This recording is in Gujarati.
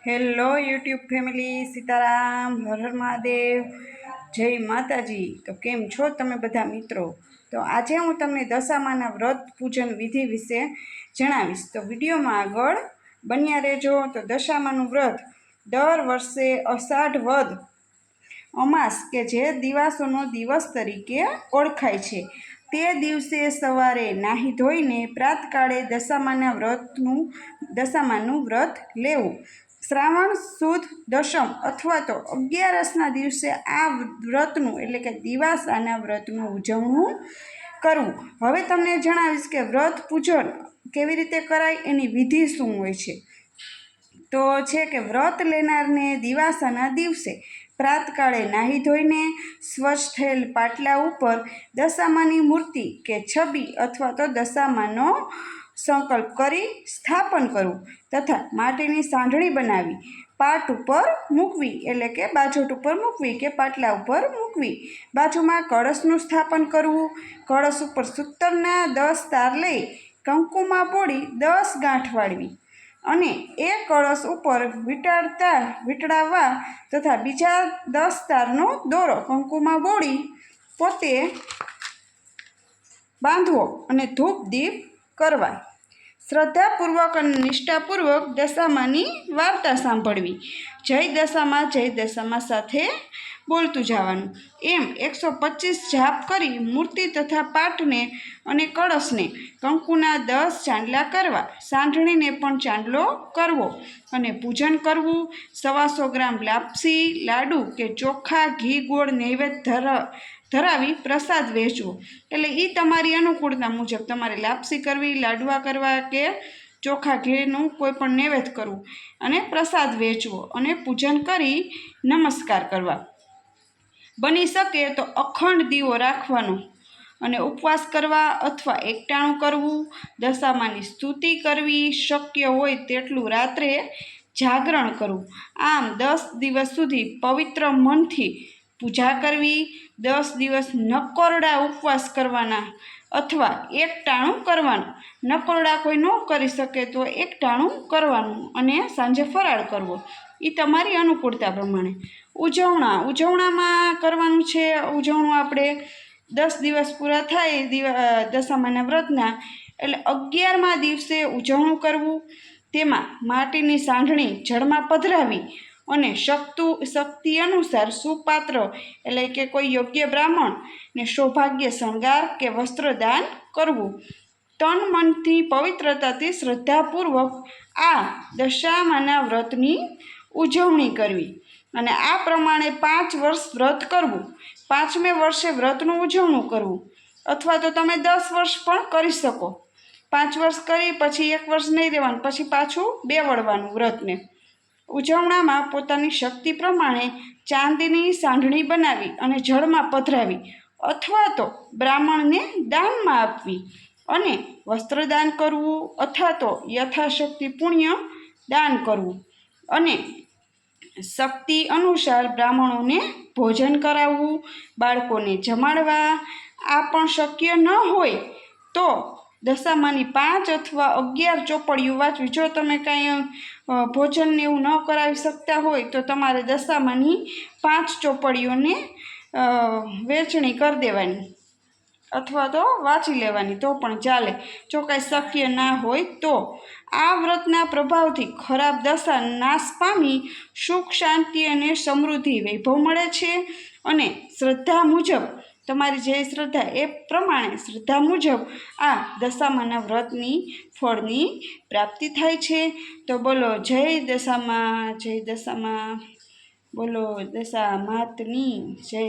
Hello YouTube family, Sitaram, Har Har Mahadev, જય માતાજી। તો કેમ છો તમે બધા મિત્રો? તો આજે હું તમને દશામાના વ્રત પૂજન વિધિ વિશે જણાવીશ, તો વિડીયોમાં આગળ બન્યા રહેજો। તો દશામાનું વ્રત દર વર્ષે અષાઢ વદ અમાસ કે જે દિવાસોનો દિવસ તરીકે ઓળખાય છે તે દિવસે સવારે નાહી ધોઈને પ્રાતકાળે દશામાનું વ્રત લેવું। શ્રાવણ સુદ દશમ અથવા તો 11ના દિવસે આ વ્રતનું એટલે કે દિવાસાના વ્રતનું ઉજવણું કરવું। હવે તમને જણાવીશ કે વ્રત પૂજન કેવી રીતે કરાય, એની વિધિ શું હોય છે। તો છે કે વ્રત લેનારને દિવાસાના દિવસે પ્રાતકાળે નાહી ધોઈને સ્વચ્છ થયેલ પાટલા ઉપર દશામાની મૂર્તિ કે છબી અથવા તો દશામાનો સંકલ્પ કરી સ્થાપન કરવું તથા માટીની સાંઢળી બનાવી પાટ ઉપર મૂકવી એટલે કે બાજોટ ઉપર મૂકવી કે પાટલા ઉપર મૂકવી। બાજુમાં કળશનું સ્થાપન કરવું। કળશ ઉપર સૂતરના 10 તાર લઈ કંકુમાં બોળી 10 ગાંઠ વાળવી અને એ કળશ ઉપર વીંટળાવવા તથા બીજા 10 તારનો દોરો કંકુમાં બોળી પોતે બાંધવો અને ધૂપ દીપ કરવા। શ્રદ્ધાપૂર્વક અને નિષ્ઠાપૂર્વક દશામાની વાર્તા સાંભળવી। જય દશામાં સાથે બોલતું જવાનું। એમ 125 જાપ કરી મૂર્તિ તથા પાઠને અને કળશને કંકુના 10 ચાંદલા કરવા। સાંઢળીને પણ ચાંદલો કરવો અને પૂજન કરવું। 125 ગ્રામ લાપસી, લાડુ કે ચોખા, ઘી, ગોળ નૈવેદ્ય ધરાવી પ્રસાદ વહેંચવો। એટલે એ તમારી અનુકૂળતા મુજબ તમારે લાપસી કરવી, લાડવા કરવા કે ચોખા ઘીનું કોઈ પણ નૈવેદ્ય કરવું અને પ્રસાદ વહેંચવો અને પૂજન કરી નમસ્કાર કરવા। બની શકે તો અખંડ દીવો રાખવાનો અને ઉપવાસ કરવા અથવા એકટાણું કરવું। દશામાની સ્તુતિ કરવી, શક્ય હોય તેટલું રાત્રે જાગરણ કરવું। આમ 10 દિવસ સુધી પવિત્ર મનથી પૂજા કરવી। 10 દિવસ નકોરડા ઉપવાસ કરવાના અથવા એકટાણું કરવાનું। નકોરડા કોઈ ન કરી શકે તો એકટાણું કરવાનું અને સાંજે ફરાળ કરવો, એ તમારી અનુકૂળતા પ્રમાણે। ઉજવણામાં કરવાનું છે। ઉજવણું આપણે 10 દિવસ પૂરા થાય દશામાના વ્રતના એટલે 11મા દિવસે ઉજવણું કરવું। તેમાં માટીની સાંઢણી જળમાં પધરાવી અને શક્તિ અનુસાર સુપાત્ર એટલે કે કોઈ યોગ્ય બ્રાહ્મણને સૌભાગ્ય શણગાર કે વસ્ત્રદાન કરવું। તન મનથી પવિત્રતાથી શ્રદ્ધાપૂર્વક આ દશામાના વ્રતની ઉજવણી કરવી અને આ પ્રમાણે 5 વર્ષ વ્રત કરવું। 5મે વર્ષે વ્રતનું ઉજવણું કરવું અથવા તો તમે 10 વર્ષ પણ કરી શકો। 5 વર્ષ કરી પછી 1 વર્ષ નહીં રહેવાનું, પછી પાછું 2 વળવાનું વ્રતને। ઉજવણામાં પોતાની શક્તિ પ્રમાણે ચાંદીની સાંઢણી બનાવી અને જળમાં પધરાવી અથવા તો બ્રાહ્મણને દાનમાં આપવી અને વસ્ત્રદાન કરવું અથવા તો યથાશક્તિ પુણ્ય દાન કરવું અને શક્તિ અનુસાર બ્રાહ્મણોને ભોજન કરાવવું, બાળકોને જમાડવા। આ પણ શક્ય ન હોય તો દશામાની 5 અથવા 11 ચોપડીઓ વાંચવી। જો તમે કાંઈ ભોજનને એવું ન કરાવી શકતા હોય તો તમારે દશામાની 5 ચોપડીઓને વહેંચણી કરી દેવાની અથવા તો વાંચી લેવાની તો પણ ચાલે, જો કાંઈ શક્ય ના હોય તો। આ વ્રતના પ્રભાવથી ખરાબ દશા નાશ પામી સુખ, શાંતિ અને સમૃદ્ધિ વૈભવ મળે છે અને શ્રદ્ધા મુજબ તમારી જે શ્રદ્ધા એ પ્રમાણે શ્રદ્ધા મુજબ આ દશામાના વ્રતની ફળની પ્રાપ્તિ થાય છે। તો બોલો જય દશામાં, બોલો દશા માતની જય।